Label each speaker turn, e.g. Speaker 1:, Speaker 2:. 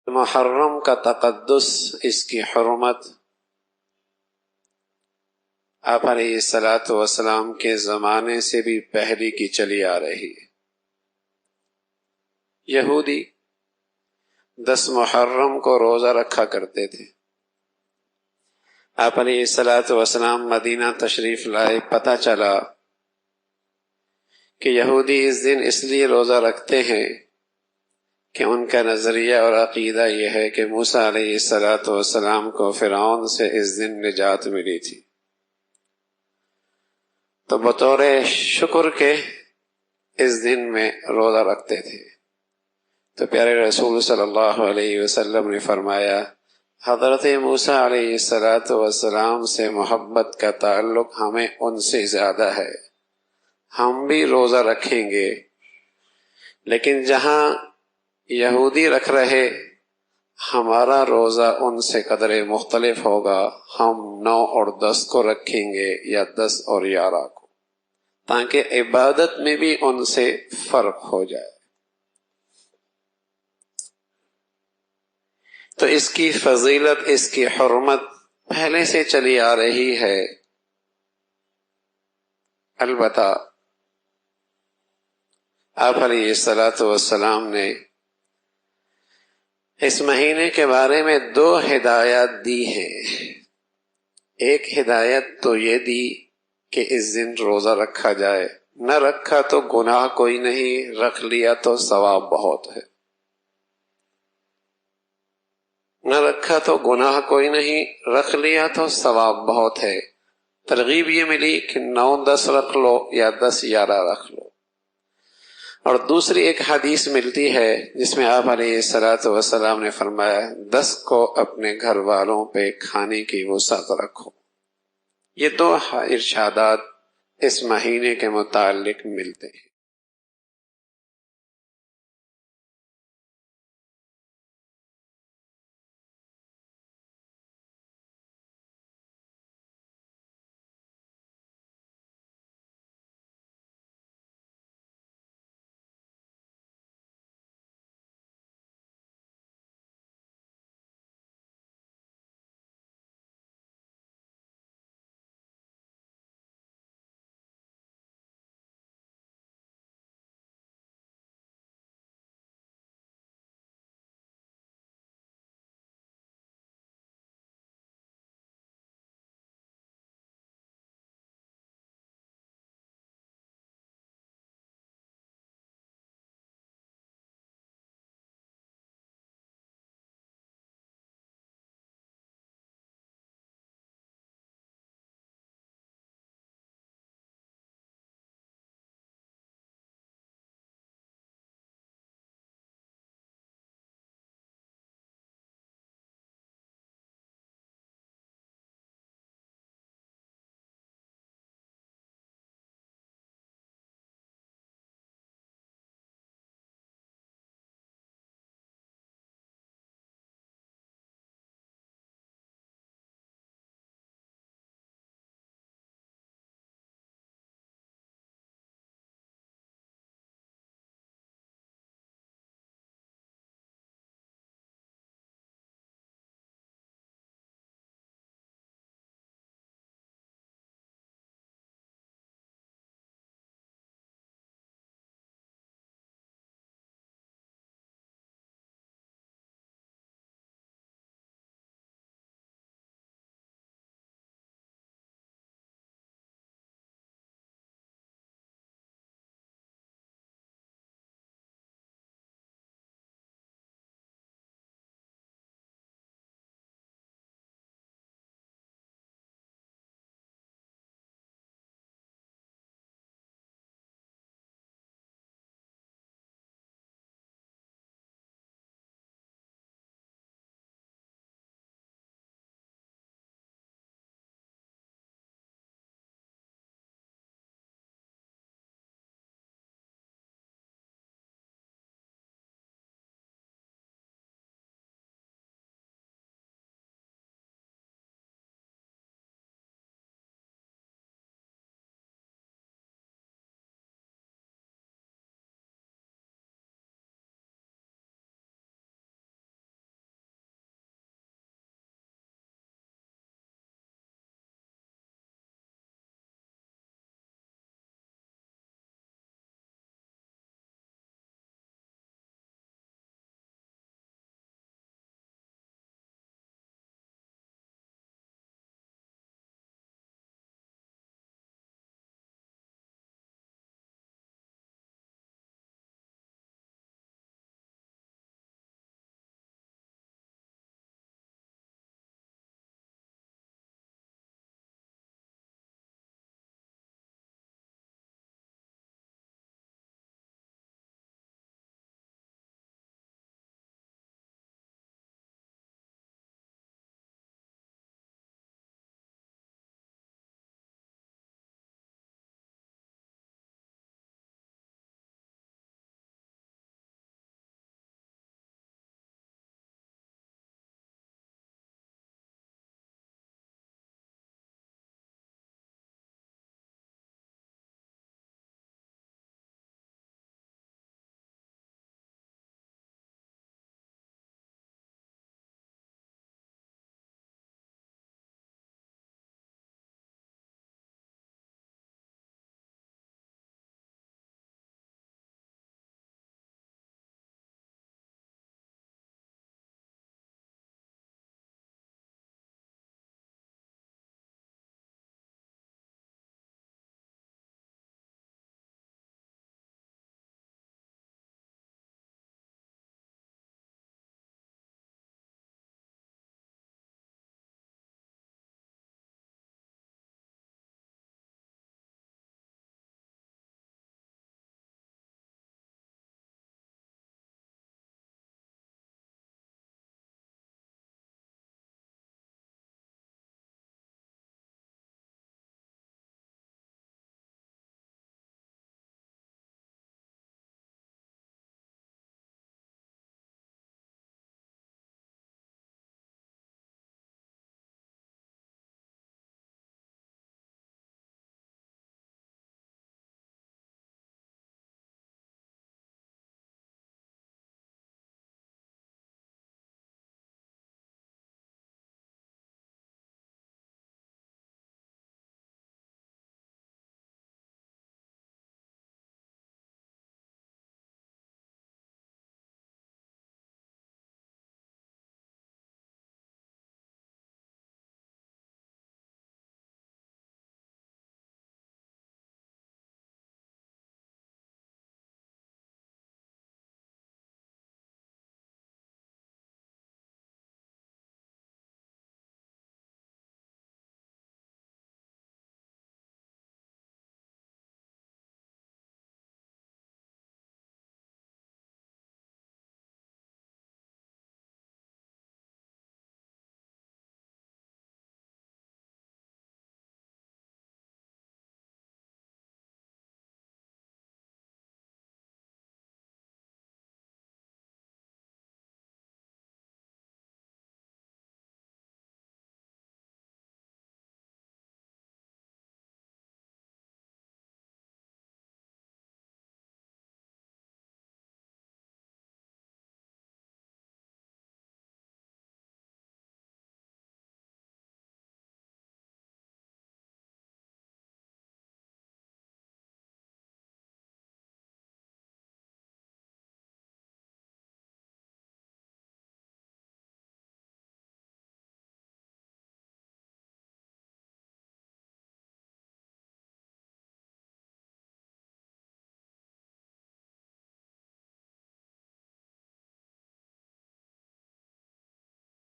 Speaker 1: محرم کا تقدس، اس کی حرمت آپ علیہ الصلاۃ والسلام کے زمانے سے بھی پہلے کی چلی آ رہی ہے۔ یہودی 10 محرم کو روزہ رکھا کرتے تھے۔ آپ علیہ الصلاۃ والسلام مدینہ تشریف لائے، پتہ چلا کہ یہودی اس دن اس لیے روزہ رکھتے ہیں کہ ان کا نظریہ اور عقیدہ یہ ہے کہ موسیٰ علیہ الصلاۃ والسلام کو فرعون سے اس دن نجات ملی تھی، تو بطور شکر کے اس دن میں روزہ رکھتے تھے۔ تو پیارے رسول صلی اللہ علیہ وسلم نے فرمایا، حضرت موسیٰ علیہ الصلاۃ والسلام سے محبت کا تعلق ہمیں ان سے زیادہ ہے، ہم بھی روزہ رکھیں گے، لیکن جہاں یہودی رکھ رہے ہمارا روزہ ان سے قدرے مختلف ہوگا، ہم 9 اور 10 کو رکھیں گے یا 10 اور 11 کو، تاکہ عبادت میں بھی ان سے فرق ہو جائے۔ تو اس کی فضیلت، اس کی حرمت پہلے سے چلی آ رہی ہے۔ البتہ آپ علیہ الصلاۃ والسلام نے اس مہینے کے بارے میں 2 ہدایات دی ہیں۔ ایک ہدایت تو یہ دی کہ اس دن روزہ رکھا جائے، نہ رکھا تو گناہ کوئی نہیں، رکھ لیا تو ثواب بہت ہے۔ نہ رکھا تو گناہ کوئی نہیں، رکھ لیا تو ثواب بہت ہے۔ ترغیب یہ ملی کہ 9 10 رکھ لو یا 10 11 رکھ لو۔ اور دوسری ایک حدیث ملتی ہے جس میں آپ علیہ الصلاۃ والسلام نے فرمایا، 10 کو اپنے گھر والوں پہ کھانے کی وسعت رکھو۔ یہ 2 ارشادات اس مہینے کے متعلق ملتے ہیں۔